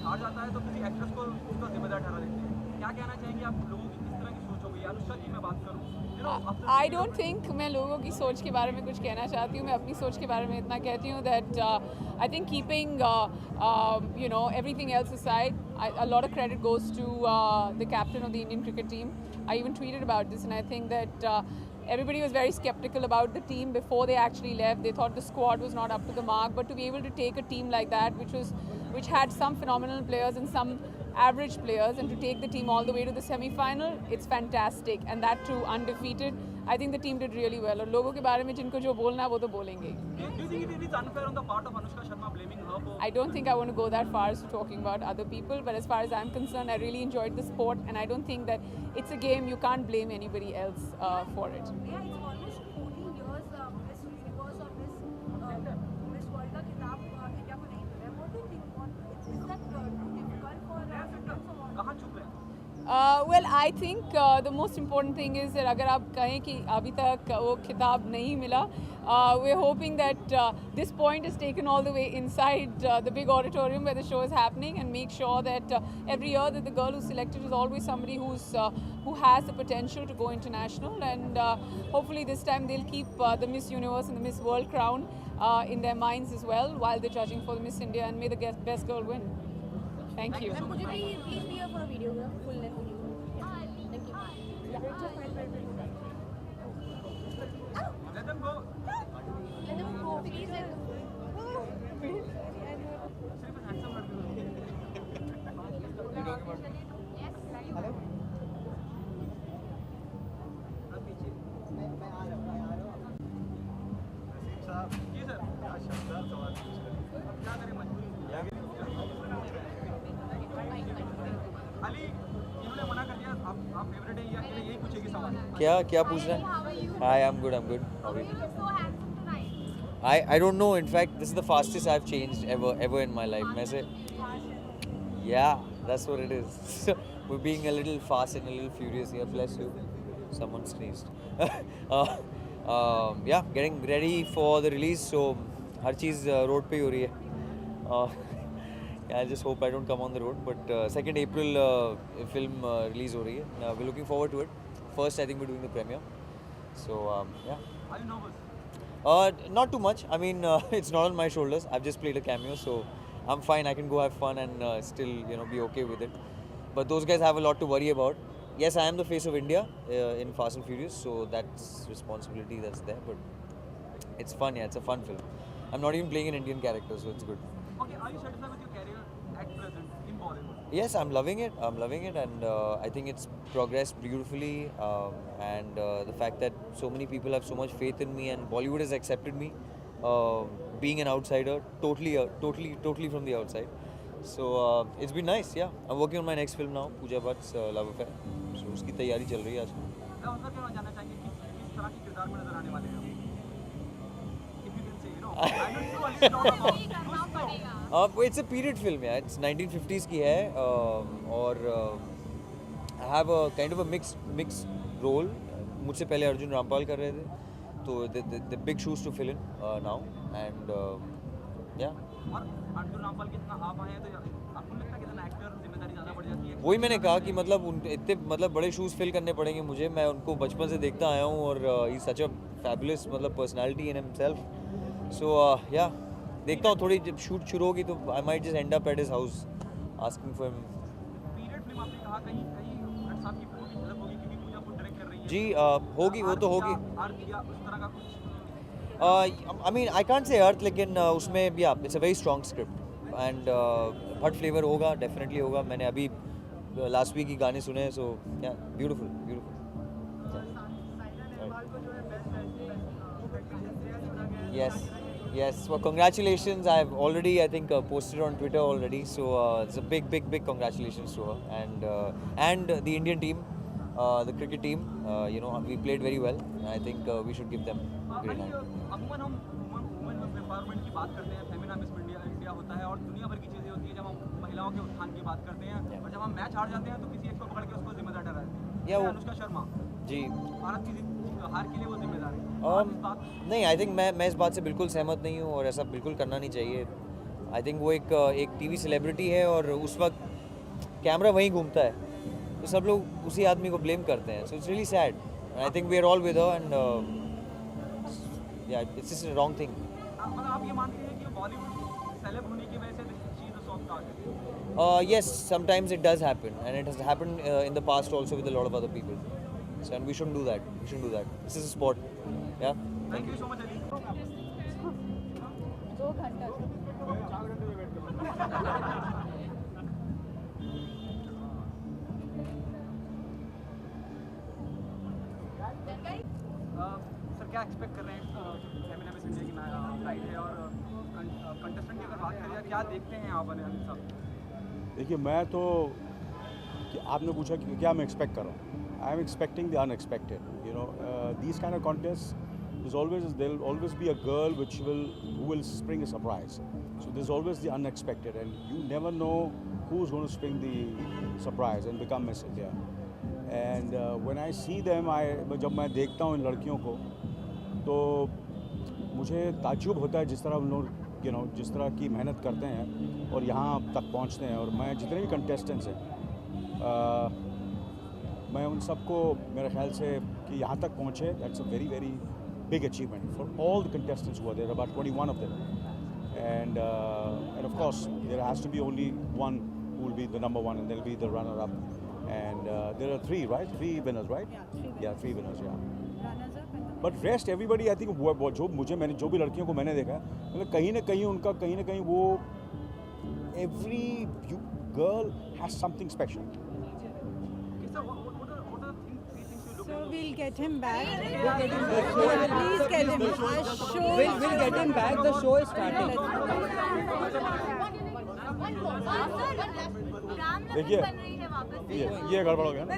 हार जाता है तो किसी एक्ट्रेस को उसका जिम्मेदार ठहरा देते हैं, क्या कहना चाहेंगे आप लोगों की किस तरह की सोच होगी? अनुष्का की मैं बात करूँ, आई डोंट थिंक मैं लोगों की सोच के बारे में कुछ कहना चाहती हूँ. मैं अपनी सोच के बारे में इतना कहती हूँ that I think keeping you know everything else aside, a lot of credit goes to the captain of the Indian cricket team. I even tweeted about this, and I think that everybody was very skeptical about the team before they actually left. They thought the squad was not up to the mark, but to be able to take a team like that, which had some phenomenal players and some average players, and to take the team all the way to the semi-final, it's fantastic. And that too, undefeated. I think the team did really well. और लोगों के बारे में जिनको जो बोलना है वो तो बोलेंगे. Do you think it is unfair on the part of Anushka Sharma blaming her for? I don't think I want to go that far as to talking about other people, but as far as I'm concerned, I really enjoyed the sport, and I don't think that it's a game. You can't blame anybody else for it. Yeah, it's almost 14 years Miss Universe और Miss World का खिताब India को नहीं मिला है. What do you think? Is that too difficult for Indians or what? कहाँ चुप रहे हैं? Well, I think the most important thing is that अगर आप कहें कि अभी तक वो खिताब नहीं मिला, we're hoping that this point is taken all the way inside the big auditorium where the show is happening, and make sure that every year that the girl who's selected is always somebody who has the potential to go international, and hopefully this time they'll keep the Miss Universe and the Miss World crown in their minds as well while they're judging for the Miss India, and may the best girl win. Thank you. Ma'am, could you please be here for a video, full length video? Thank you. Yeah. Let them go. Let them go, please. Let them go. सिर्फ handsome लड़के हो. Hello. जी sir. अब क्या करें, मजबूरी. अली, इन्होंने मना कर दिया. आप फेवरेट है, ये अकेले यही पूछेगी सवाल. क्या पूछ रहे हैं? Hi, I'm good. How are you? So handsome tonight. I don't know. In fact, this is the fastest I've changed ever in my life. मैं से yeah, that's what it is. We're being a little fast and a little furious here. Bless you. Someone sneezed. Yeah, getting ready for the release. So her cheese road पे ही हो रही है. I just hope I don't come on the road. But 2nd April film release हो रही है. We're looking forward to it. First, I think we're doing the premiere. So yeah. Are you nervous? Not too much. I mean, it's not on my shoulders. I've just played a cameo, so I'm fine. I can go have fun and still, be okay with it. But those guys have a lot to worry about. Yes, I am the face of India in Fast and Furious, so that's responsibility that's there. But it's fun, yeah. It's a fun film. I'm not even playing an Indian character, so it's good. Okay, are you satisfied with your career at present in Bollywood? Yes, I'm loving it. And I think it's progressed beautifully. And the fact that so many people have so much faith in me, and Bollywood has accepted me, being an outsider, totally from the outside. So it's been nice. Yeah, I'm working on my next film now, Pooja Bhatt's Love Affair. So उसकी तैयारी चल रही है आजकल. मैं उनका क्या जानना चाहेंगे कि किस तरह के किरदार में नजर आने वाले हैं? If you can say, I know you already talked about. It's a period film, yeah. It's 1950s की है, और I have a kind of a mixed role. मुझसे पहले अर्जुन रामपाल कर रहे थे, तो the big shoes to fill in now, and yeah. और अर्जुन रामपाल के जितना आप आए हैं, तो आपको लगता है कि इतना एक्टर जिम्मेदारी ज़्यादा बढ़ जाती है? वही मैंने कहा कि इतने बड़े शूज़ फिल करने पड़ेंगे मुझे. मैं उनको बचपन से देखता आया हूँ, और he such a fabulous personality in himself. So yeah देखता हूँ, थोड़ी जब शूट शुरू होगी तो I might just end up at his house asking for him. Period film आपने कहा, कहीं भट्ट साहब की फिल्म की झलक होगी क्योंकि पूजा को डायरेक्ट कर रही है. जी होगी, वो तो होगी. आर्ट या उस तरह का कुछ? I mean, I can't say अर्थ, लेकिन उसमें yeah, it's a very strong script, and Bhatt flavour होगा, डेफिनेटली होगा. मैंने अभी लास्ट वीक ही गाने सुने, so yeah, beautiful. Yes. Well, congratulations. I've already, I think, posted on Twitter already. So it's a big congratulations to her, and the Indian team, the cricket team. We played very well. I think we should give them a great hand. अमूमन हम women empowerment की बात करते हैं, Femina miss India होता है, और दुनिया भर की चीज़ें होती हैं जब हम महिलाओं के उत्थान की बात करते हैं. और जब हम मैच हार जाते हैं तो किसी एक को पकड़ के उसको जिम्मेदार ठहराते हैं. अनुष्का शर्मा जी, भारत की हार के लिए वो जिम्मेदार है. नहीं, आई थिंक मैं इस बात से बिल्कुल सहमत नहीं हूँ, और ऐसा बिल्कुल करना नहीं चाहिए. आई थिंक वो एक टीवी सेलिब्रिटी है और उस वक्त कैमरा वहीं घूमता है, तो सब लोग उसी आदमी को ब्लेम करते हैं. So it's really sad. I think we are all with her and yeah it's just a wrong thing. मतलब आप ये मानते हैं कि बॉलीवुड सेलेब होने की वजह से she is a soft target? Yes, sometimes it does happen, and it has happened in the past also with a lot of other people. So, and we shouldn't do that. We shouldn't do that. This is a sport. Yeah. Thank you so much Ali. 2 घंटा sir क्या expect कर रहे हैं Femina miss India की flight है और contestant की अगर बात करें क्या देखते हैं आप अनिल साहब? देखिए मैं तो कि आपने पूछा कि क्या मैं एक्सपेक्ट कर रहा हूँ. I am expecting the unexpected. You know these kind of contest there will always be a girl who will spring a surprise. So there's always the unexpected, and you never know who's going to spring the surprise and become Miss India. And when I see them, जब मैं देखता हूँ इन लड़कियों को तो मुझे ताज्जुब होता है जिस तरह उन लोग जिस तरह की मेहनत करते हैं और यहाँ तक पहुँचते हैं. और मैं जितने भी कंटेस्टेंट्स हैं मैं उन सबको मेरे ख्याल से कि यहाँ तक पहुँचे, that's a very very big achievement for all the contestants who are there, about 21 of them. And of course, there has to be only one who will be the number one, and there will be the runner-up. And there are 3, right? 3 winners, right? Yeah, 3 winners, yeah. Runners-up and But rest everybody, I think जो भी लड़कियों को मैंने देखा, मतलब कहीं ना कहीं उनका कहीं ना कहीं वो every girl has something special. so we'll get him back. Please get him. We'll get him back. The show is starting. देखिए ये गड़बड़ हो गया ना.